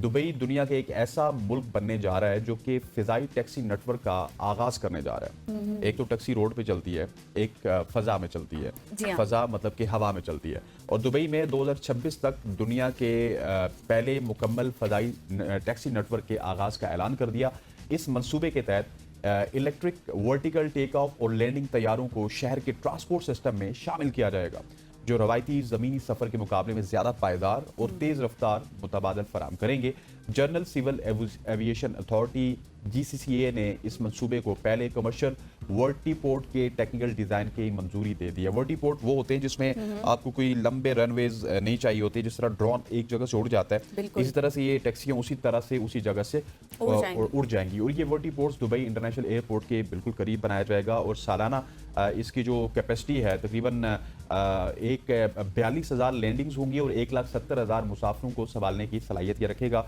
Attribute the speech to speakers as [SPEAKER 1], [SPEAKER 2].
[SPEAKER 1] Dubai दुनिया के एक ऐसा मुल्क बनने जा रहा है जो कि फिजाई टैक्सी नेटवर्क का आगाज करने जा रहा है। एक तो टैक्सी रोड पे चलती है, एक फजा में चलती है।
[SPEAKER 2] जी हाँ।
[SPEAKER 1] फजा मतलब कि हवा में चलती है। और दुबई में 2026 तक दुनिया के पहले मुकम्मल फजाई टैक्सी नेटवर्क के आगाज का ऐलान कर दिया। इस मंसूबे के तहत इलेक्ट्रिक वर्टिकल टेक ऑफ और लैंडिंग तैयारों को शहर के ट्रांसपोर्ट सिस्टम में शामिल किया जाएगा, जो रवायती ज़मीनी सफ़र के मुकाबले में ज़्यादा पायदार और तेज़ रफ्तार मुतबादल फराम करेंगे। General Civil Aviation Authority GCCA ने इस मंसूबे को पहले कमर्शियल वर्टीपोर्ट के टेक्निकल डिज़ाइन की मंजूरी दे दी है। वर्टीपोर्ट वो होते हैं जिसमें आपको कोई लंबे रनवेज नहीं चाहिए होते, जिस तरह ड्रोन एक जगह से उड़ जाता है,
[SPEAKER 2] बिल्कुल।
[SPEAKER 1] इसी तरह से ये टैक्सियाँ उसी तरह से उसी जगह से उड़ जाएंगी। और ये वर्टीपोर्ट्स दुबई इंटरनेशनल एयरपोर्ट के बिल्कुल करीब बनाया जाएगा और सालाना इसकी जो कैपेसिटी है तकरीबन 42,000 लैंडिंग्स होंगी और 1,70,000 मुसाफिरों को संभालने की सलाहियत ये रखेगा।